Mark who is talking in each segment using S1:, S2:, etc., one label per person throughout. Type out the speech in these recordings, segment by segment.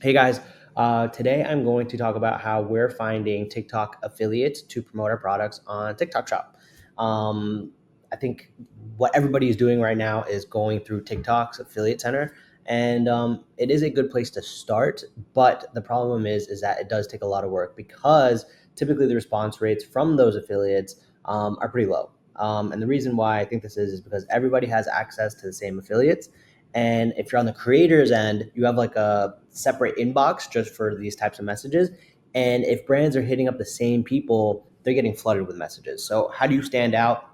S1: Hey guys, today I'm going to talk about how we're finding TikTok affiliates to promote our products on TikTok Shop. Um, I think what everybody is doing right now is going through TikTok's affiliate center, and it is a good place to start. But the problem is that it does take a lot of work because typically the response rates from those affiliates are pretty low. And the reason why I think this is because everybody has access to the same affiliates, and if you're on the creator's end, you have like a separate inbox just for these types of messages. And if brands are hitting up the same people, they're getting flooded with messages. So how do you stand out?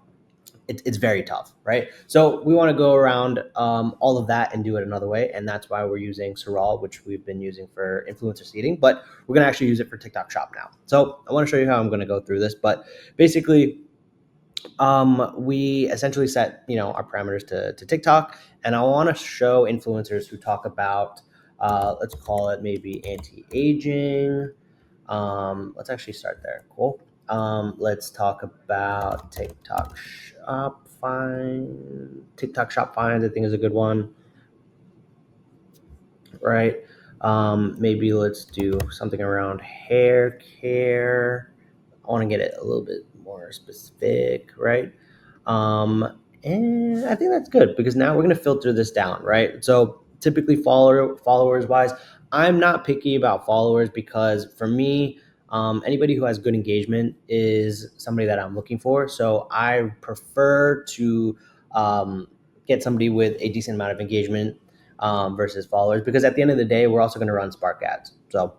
S1: It's very tough, right? So we want to go around all of that and do it another way. And that's why we're using SARAL, which we've been using for influencer seeding, but we're going to actually use it for TikTok Shop now. So I want to show you how I'm going to go through this. But basically, we essentially set our parameters to TikTok, and I want to show influencers who talk about let's call it maybe anti-aging. Let's actually start there. Cool. Let's talk about TikTok shop finds. I think is a good one, right? Maybe let's do something around hair care. I want to get it a little bit more specific, right? And I think that's good because now we're going to filter this down, right? So typically followers wise, I'm not picky about followers because for me, anybody who has good engagement is somebody that I'm looking for. So I prefer to get somebody with a decent amount of engagement versus followers, because at the end of the day, we're also going to run Spark ads. So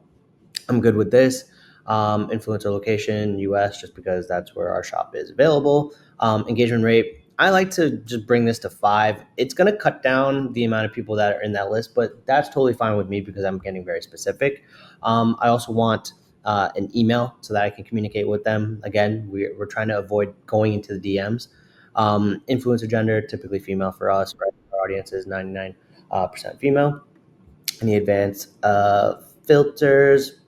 S1: I'm good with this. Influencer location, US, just because that's where our shop is available. Engagement rate, I like to just bring this to 5. It's going to cut down the amount of people that are in that list, but that's totally fine with me because I'm getting very specific. I also want an email so that I can communicate with them. Again, we're trying to avoid going into the DMs. Influencer gender, typically female for us, right? Our audience is 99% female. Any advanced filters,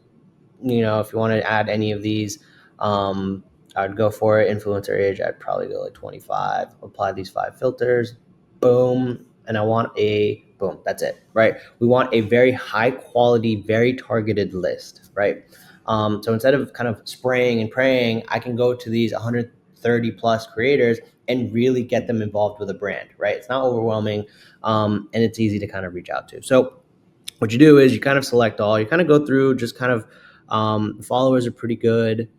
S1: if you want to add any of these, I'd go for it. Influencer age, I'd probably go like 25. Apply these 5 filters. Boom. And I want a boom. That's it, right? We want a very high quality, very targeted list, right? So instead of kind of spraying and praying, I can go to these 130 plus creators and really get them involved with a brand, right? It's not overwhelming, and it's easy to kind of reach out to. So what you do is you kind of select all, you kind of go through, just kind of followers are pretty good,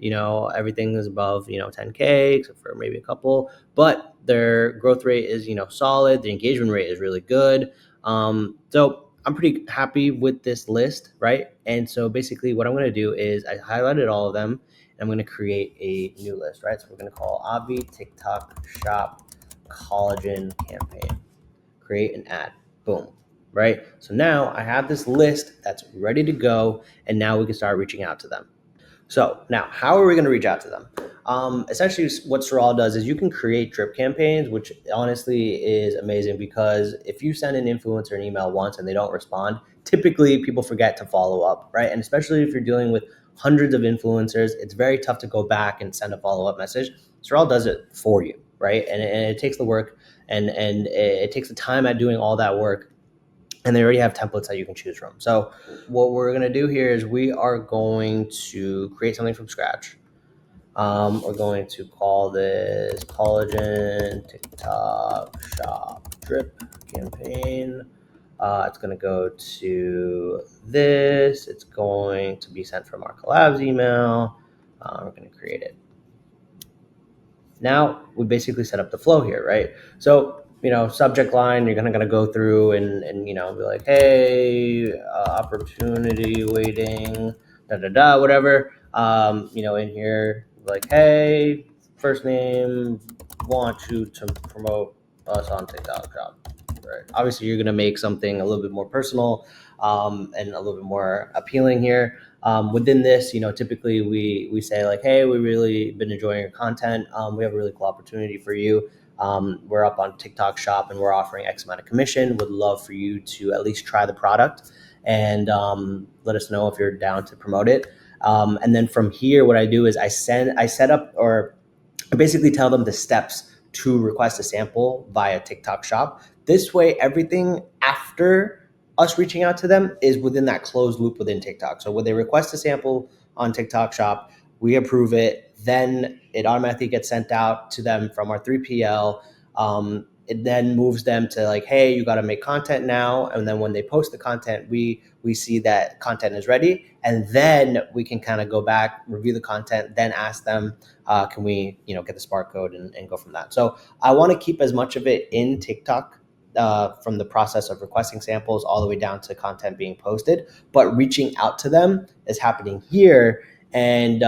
S1: everything is above 10K except for maybe a couple, but their growth rate is solid, the engagement rate is really good. So I'm pretty happy with this list, right? And so basically what I'm going to do is I highlighted all of them and I'm going to create a new list, right? So we're going to call Obvi TikTok Shop Collagen Campaign, create an ad, boom, right? So now I have this list that's ready to go, and now we can start reaching out to them. So now, how are we going to reach out to them? Essentially, what Sorrel does is you can create drip campaigns, which honestly is amazing because if you send an influencer an email once and they don't respond, typically people forget to follow up, right? And especially if you're dealing with hundreds of influencers, it's very tough to go back and send a follow-up message. Sorrel does it for you, right? And it takes the work, and it takes the time at doing all that work, and they already have templates that you can choose from. So what we're going to do here is we are going to create something from scratch. We're going to call this collagen TikTok shop drip campaign. It's going to go to this. It's going to be sent from our collabs email. We're going to create it. Now we basically set up the flow here, right? So, subject line, you're gonna go through and be like, hey, opportunity waiting, whatever. In here, like, hey, first name, want you to promote us on TikTok shop. Right. Obviously, you're gonna make something a little bit more personal, and a little bit more appealing here. Within this, typically we say like, hey, we really been enjoying your content. We have a really cool opportunity for you. We're up on TikTok shop and we're offering X amount of commission. Would love for you to at least try the product and let us know if you're down to promote it. And then from here, what I do is I set up, or I basically tell them the steps to request a sample via TikTok shop. This way, everything after us reaching out to them is within that closed loop within TikTok. So when they request a sample on TikTok Shop, we approve it, then it automatically gets sent out to them from our 3PL. It then moves them to like, hey, you got to make content now. And then when they post the content, we see that content is ready. And then we can kind of go back, review the content, then ask them, can we, get the Spark code and go from that. So I want to keep as much of it in TikTok, from the process of requesting samples all the way down to content being posted. But reaching out to them is happening here, and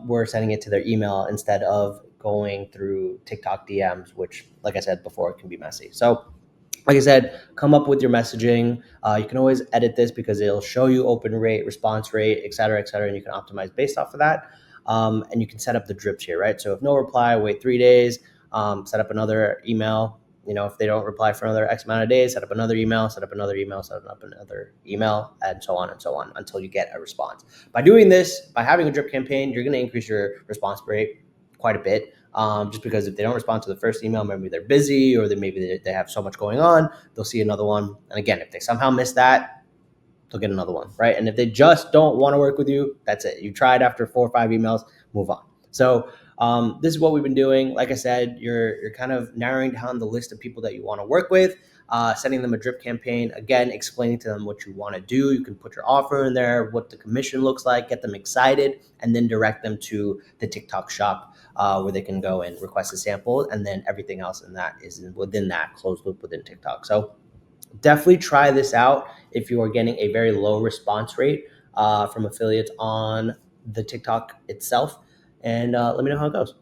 S1: we're sending it to their email instead of going through TikTok DMs, which, like I said before, can be messy. So like I said, come up with your messaging. You can always edit this because it'll show you open rate, response rate, et cetera, and you can optimize based off of that. And you can set up the drips here, right? So if no reply, wait 3 days, set up another email. If they don't reply for another X amount of days, set up another email, set up another email, set up another email, and so on until you get a response. By doing this, by having a drip campaign, you're going to increase your response rate quite a bit. Just because if they don't respond to the first email, maybe they're busy or maybe they have so much going on, they'll see another one. And again, if they somehow miss that, they'll get another one, right? And if they just don't want to work with you, that's it. You tried after 4 or 5 emails, move on. So this is what we've been doing. Like I said, you're kind of narrowing down the list of people that you want to work with, sending them a drip campaign, again, explaining to them what you want to do. You can put your offer in there, what the commission looks like, get them excited, and then direct them to the TikTok shop where they can go and request a sample, and then everything else in that is within that closed loop within TikTok. So definitely try this out if you are getting a very low response rate from affiliates on the TikTok itself, and let me know how it goes.